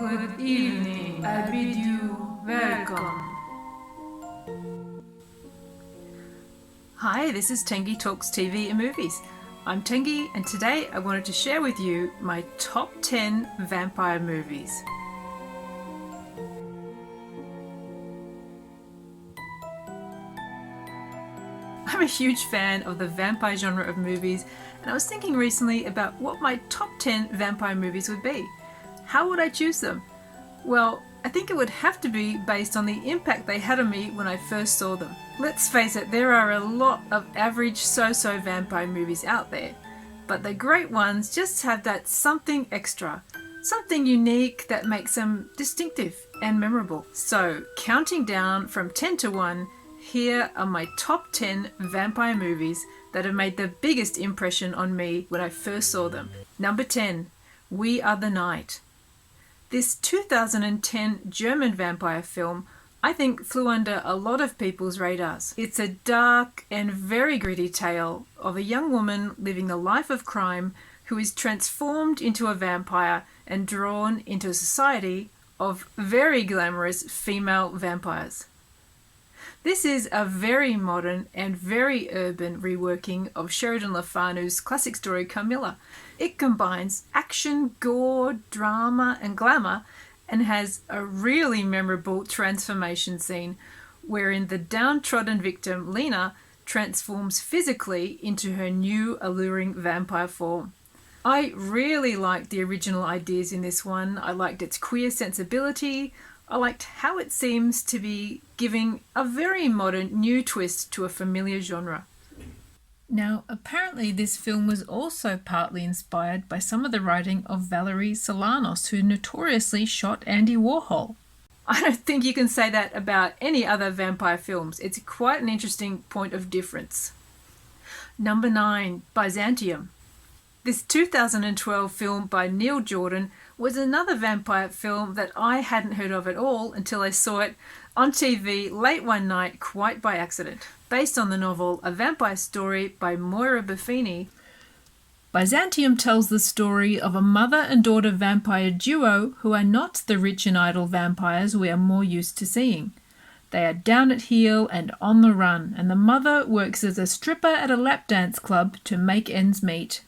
Good evening. I bid you welcome. Hi, this is Tengi Talks TV and Movies. I'm Tengi, and today I wanted to share with you my top 10 vampire movies. I'm a huge fan of the vampire genre of movies, and I was thinking recently about what my top 10 vampire movies would be. How would I choose them? Well, I think it would have to be based on the impact they had on me when I first saw them. Let's face it, there are a lot of average so-so vampire movies out there, but the great ones just have that something extra, something unique that makes them distinctive and memorable. So, counting down from 10 to 1, here are my top 10 vampire movies that have made the biggest impression on me when I first saw them. Number 10, We Are the Night. This 2010 German vampire film, I think, flew under a lot of people's radars. It's a dark and very gritty tale of a young woman living the life of crime who is transformed into a vampire and drawn into a society of very glamorous female vampires. This is a very modern and very urban reworking of Sheridan Le Fanu's classic story Carmilla. It combines action, gore, drama and glamour and has a really memorable transformation scene wherein the downtrodden victim Lena transforms physically into her new alluring vampire form. I really liked the original ideas in this one. I liked its queer sensibility. I liked how it seems to be giving a very modern new twist to a familiar genre. Now, apparently this film was also partly inspired by some of the writing of Valerie Solanas, who notoriously shot Andy Warhol. I don't think you can say that about any other vampire films. It's quite an interesting point of difference. Number 9, Byzantium. This 2012 film by Neil Jordan was another vampire film that I hadn't heard of at all until I saw it on TV late one night quite by accident. Based on the novel A Vampire Story by Moira Buffini, Byzantium tells the story of a mother and daughter vampire duo who are not the rich and idle vampires we are more used to seeing. They are down at heel and on the run, and the mother works as a stripper at a lap dance club to make ends meet.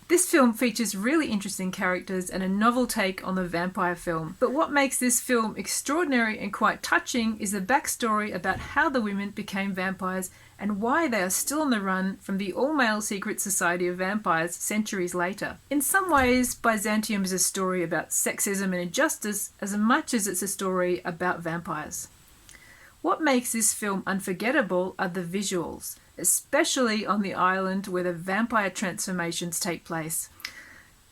This film features really interesting characters and a novel take on the vampire film. But what makes this film extraordinary and quite touching is the backstory about how the women became vampires and why they are still on the run from the all-male secret society of vampires centuries later. In some ways, Byzantium is a story about sexism and injustice as much as it's a story about vampires. What makes this film unforgettable are the visuals, especially on the island where the vampire transformations take place.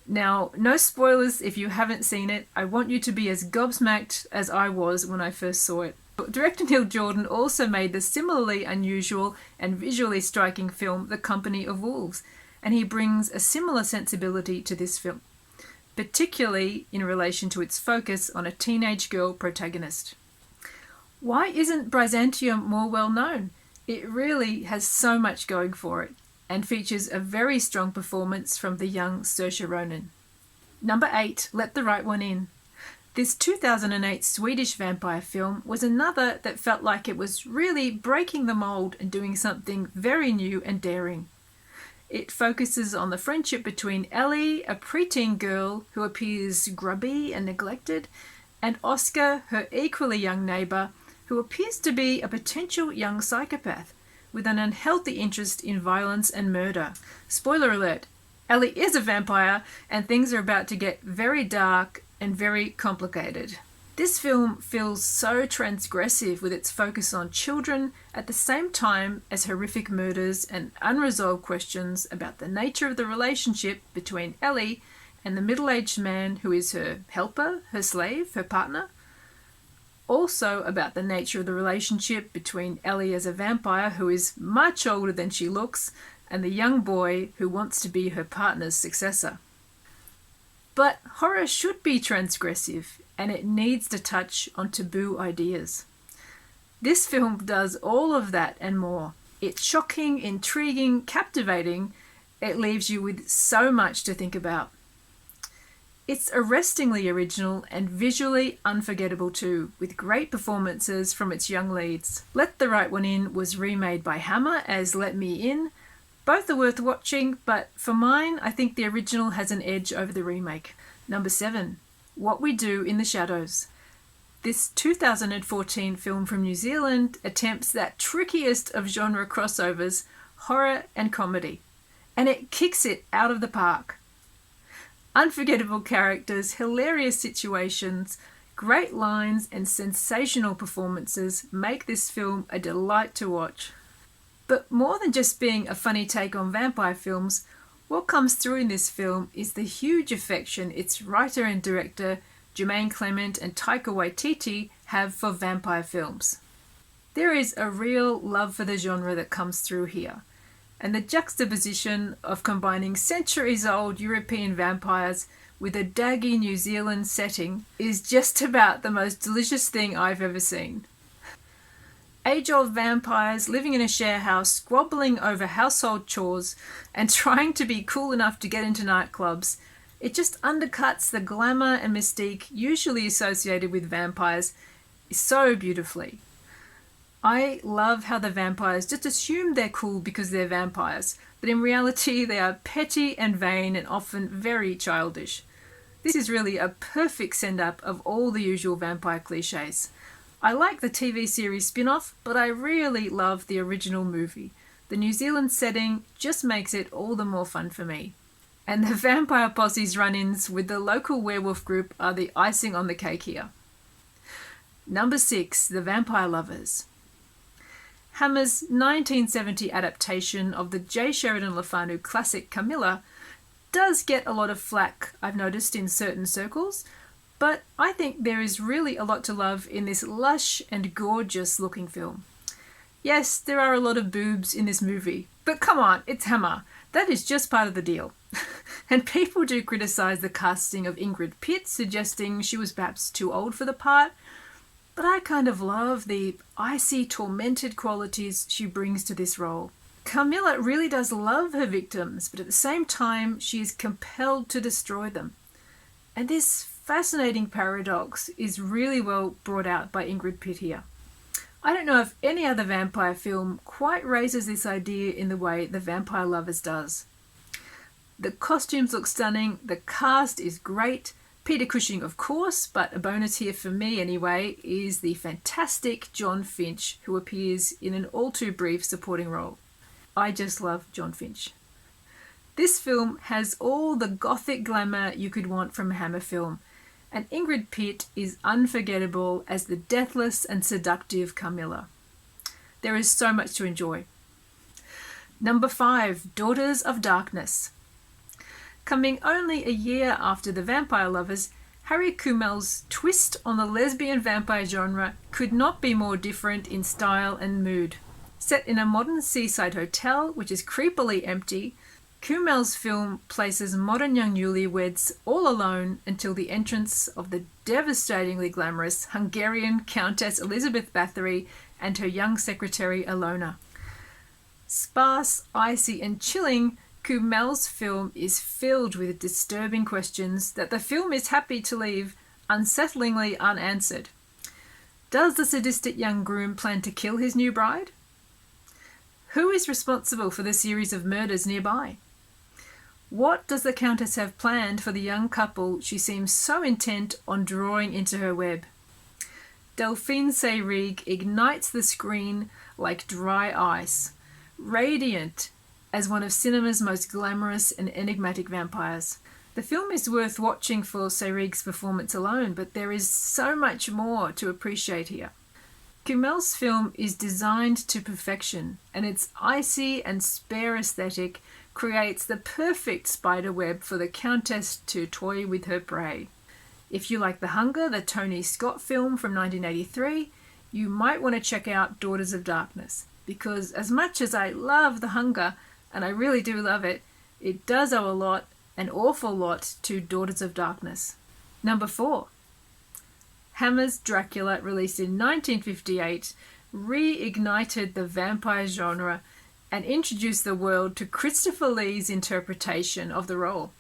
Now, no spoilers if you haven't seen it. I want you to be as gobsmacked as I was when I first saw it. Director Neil Jordan also made the similarly unusual and visually striking film The Company of Wolves, and he brings a similar sensibility to this film, particularly in relation to its focus on a teenage girl protagonist. Why isn't Byzantium more well known? It really has so much going for it and features a very strong performance from the young Saoirse Ronan. Number 8, Let the Right One In. This 2008 Swedish vampire film was another that felt like it was really breaking the mold and doing something very new and daring. It focuses on the friendship between Ellie, a preteen girl who appears grubby and neglected, and Oscar, her equally young neighbour, who appears to be a potential young psychopath with an unhealthy interest in violence and murder. Spoiler alert, Ellie is a vampire and things are about to get very dark and very complicated. This film feels so transgressive with its focus on children at the same time as horrific murders and unresolved questions about the nature of the relationship between Ellie and the middle-aged man who is her helper, her slave, her partner. Also about the nature of the relationship between Ellie as a vampire who is much older than she looks and the young boy who wants to be her partner's successor. But horror should be transgressive and it needs to touch on taboo ideas. This film does all of that and more. It's shocking, intriguing, captivating. It leaves you with so much to think about. It's arrestingly original and visually unforgettable too, with great performances from its young leads. Let the Right One In was remade by Hammer as Let Me In. Both are worth watching, but for mine, I think the original has an edge over the remake. Number 7. What We Do in the Shadows. This 2014 film from New Zealand attempts that trickiest of genre crossovers, horror and comedy, and it kicks it out of the park. Unforgettable characters, hilarious situations, great lines and sensational performances make this film a delight to watch. But more than just being a funny take on vampire films, what comes through in this film is the huge affection its writer and director Jermaine Clement and Taika Waititi have for vampire films. There is a real love for the genre that comes through here, and the juxtaposition of combining centuries-old European vampires with a daggy New Zealand setting is just about the most delicious thing I've ever seen. Age-old vampires living in a share house, squabbling over household chores and trying to be cool enough to get into nightclubs. It just undercuts the glamour and mystique usually associated with vampires so beautifully. I love how the vampires just assume they're cool because they're vampires, but in reality they are petty and vain and often very childish. This is really a perfect send-up of all the usual vampire cliches. I like the TV series spin-off, but I really love the original movie. The New Zealand setting just makes it all the more fun for me. And the vampire posse's run-ins with the local werewolf group are the icing on the cake here. Number 6, The Vampire Lovers. Hammer's 1970 adaptation of the J. Sheridan Le Fanu classic Camilla does get a lot of flack, I've noticed in certain circles, but I think there is really a lot to love in this lush and gorgeous looking film. Yes, there are a lot of boobs in this movie, but come on, it's Hammer. That is just part of the deal. And people do criticise the casting of Ingrid Pitt, suggesting she was perhaps too old for the part, but I kind of love the icy, tormented qualities she brings to this role. Camilla really does love her victims, but at the same time, she is compelled to destroy them. And this fascinating paradox is really well brought out by Ingrid Pitt here. I don't know if any other vampire film quite raises this idea in the way The Vampire Lovers does. The costumes look stunning, the cast is great, Peter Cushing of course, but a bonus here for me anyway is the fantastic John Finch, who appears in an all too brief supporting role. I just love John Finch. This film has all the gothic glamour you could want from a Hammer film, and Ingrid Pitt is unforgettable as the deathless and seductive Camilla. There is so much to enjoy. Number 5, Daughters of Darkness. Coming only a year after The Vampire Lovers, Harry Kumel's twist on the lesbian vampire genre could not be more different in style and mood. Set in a modern seaside hotel, which is creepily empty, Kumel's film places modern young newlyweds all alone until the entrance of the devastatingly glamorous Hungarian Countess Elizabeth Bathory and her young secretary Ilona. Sparse, icy and chilling, Kumel's film is filled with disturbing questions that the film is happy to leave unsettlingly unanswered. Does the sadistic young groom plan to kill his new bride? Who is responsible for the series of murders nearby? What does the Countess have planned for the young couple she seems so intent on drawing into her web? Delphine Seyrig ignites the screen like dry ice, radiant as one of cinema's most glamorous and enigmatic vampires. The film is worth watching for Seyrig's performance alone, but there is so much more to appreciate here. Kumel's film is designed to perfection, and its icy and spare aesthetic creates the perfect spider web for the Countess to toy with her prey. If you like The Hunger, the Tony Scott film from 1983, you might want to check out Daughters of Darkness, because as much as I love The Hunger, and I really do love it, it does owe a lot, an awful lot, to Daughters of Darkness. Number 4. Hammer's Dracula, released in 1958, reignited the vampire genre and introduced the world to Christopher Lee's interpretation of the role.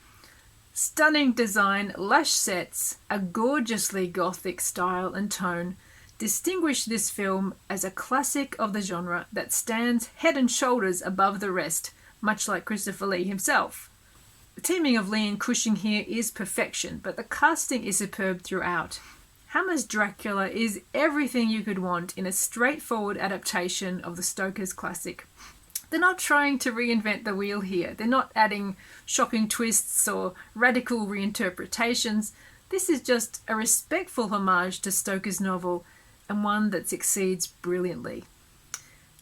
Stunning design, lush sets, a gorgeously gothic style and tone distinguish this film as a classic of the genre that stands head and shoulders above the rest, much like Christopher Lee himself. The teaming of Lee and Cushing here is perfection, but the casting is superb throughout. Hammer's Dracula is everything you could want in a straightforward adaptation of the Stoker's classic. They're not trying to reinvent the wheel here. They're not adding shocking twists or radical reinterpretations. This is just a respectful homage to Stoker's novel, and one that succeeds brilliantly.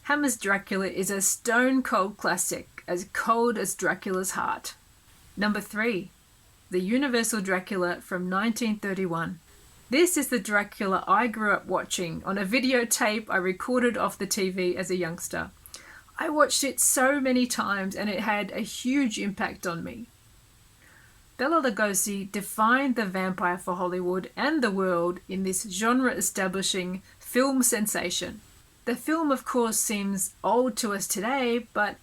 Hammer's Dracula is a stone-cold classic, as cold as Dracula's heart. Number 3. The Universal Dracula from 1931. This is the Dracula I grew up watching on a videotape I recorded off the TV as a youngster. I watched it so many times and it had a huge impact on me. Bela Lugosi defined the vampire for Hollywood and the world in this genre-establishing film sensation. The film, of course, seems old to us today, but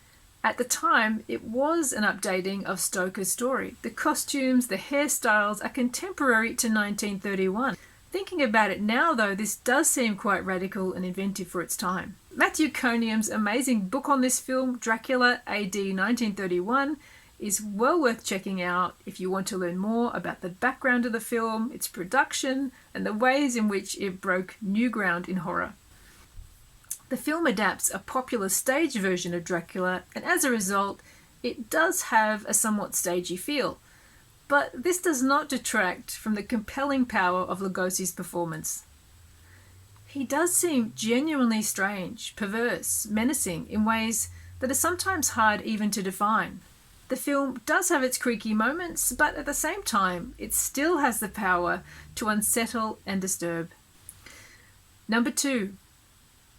at the time it was an updating of Stoker's story. The costumes, the hairstyles are contemporary to 1931. Thinking about it now, though, this does seem quite radical and inventive for its time. Matthew Conium's amazing book on this film, Dracula AD 1931, is well worth checking out if you want to learn more about the background of the film, its production, and the ways in which it broke new ground in horror. The film adapts a popular stage version of Dracula, and as a result, it does have a somewhat stagey feel. But this does not detract from the compelling power of Lugosi's performance. He does seem genuinely strange, perverse, menacing in ways that are sometimes hard even to define. The film does have its creaky moments, but at the same time, it still has the power to unsettle and disturb. Number 2.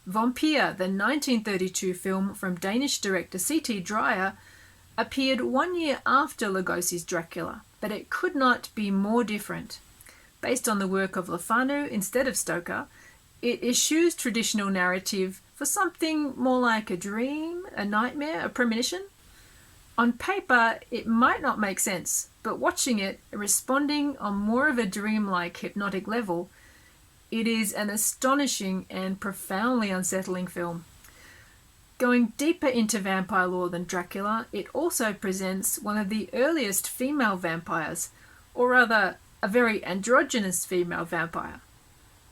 Vampyr, the 1932 film from Danish director C.T. Dreyer, appeared 1 year after Lugosi's Dracula, but it could not be more different. Based on the work of Le Fanu instead of Stoker, it eschews traditional narrative for something more like a dream, a nightmare, a premonition. On paper, it might not make sense, but watching it, responding on more of a dreamlike hypnotic level, it is an astonishing and profoundly unsettling film. Going deeper into vampire lore than Dracula, it also presents one of the earliest female vampires, or rather, a very androgynous female vampire,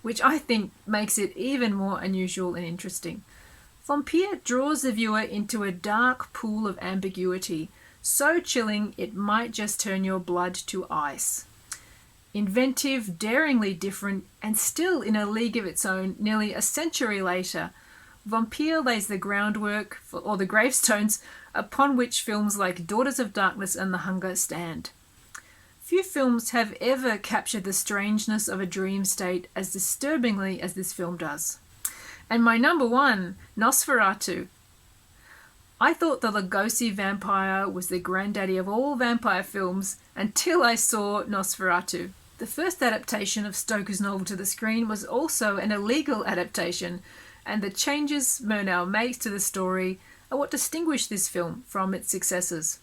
which I think makes it even more unusual and interesting. Vampyr draws the viewer into a dark pool of ambiguity, so chilling it might just turn your blood to ice. Inventive, daringly different, and still in a league of its own nearly a century later, Vampyr lays the groundwork or the gravestones upon which films like Daughters of Darkness and The Hunger stand. Few films have ever captured the strangeness of a dream state as disturbingly as this film does. And my number 1, Nosferatu. I thought the Lugosi vampire was the granddaddy of all vampire films until I saw Nosferatu. The first adaptation of Stoker's novel to the screen was also an illegal adaptation, and the changes Murnau makes to the story are what distinguish this film from its successors.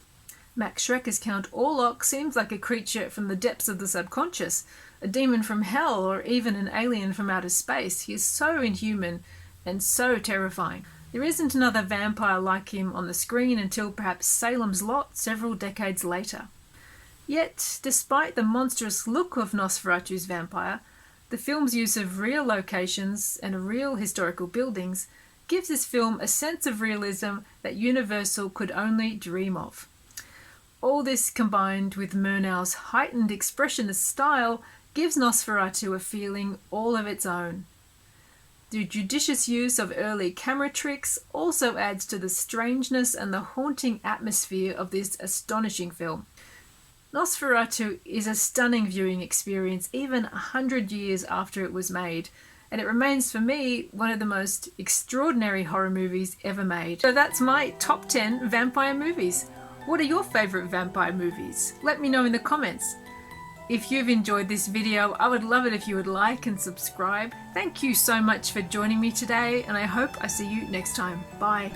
Max Schreck as Count Orlok seems like a creature from the depths of the subconscious, a demon from hell, or even an alien from outer space. He is so inhuman and so terrifying. There isn't another vampire like him on the screen until perhaps Salem's Lot several decades later. Yet, despite the monstrous look of Nosferatu's vampire, the film's use of real locations and real historical buildings gives this film a sense of realism that Universal could only dream of. All this combined with Murnau's heightened expressionist style gives Nosferatu a feeling all of its own. The judicious use of early camera tricks also adds to the strangeness and the haunting atmosphere of this astonishing film. Nosferatu is a stunning viewing experience even 100 years after it was made, and it remains for me one of the most extraordinary horror movies ever made. So that's my top 10 vampire movies. What are your favourite vampire movies? Let me know in the comments. If you've enjoyed this video, I would love it if you would like and subscribe. Thank you so much for joining me today, and I hope I see you next time. Bye.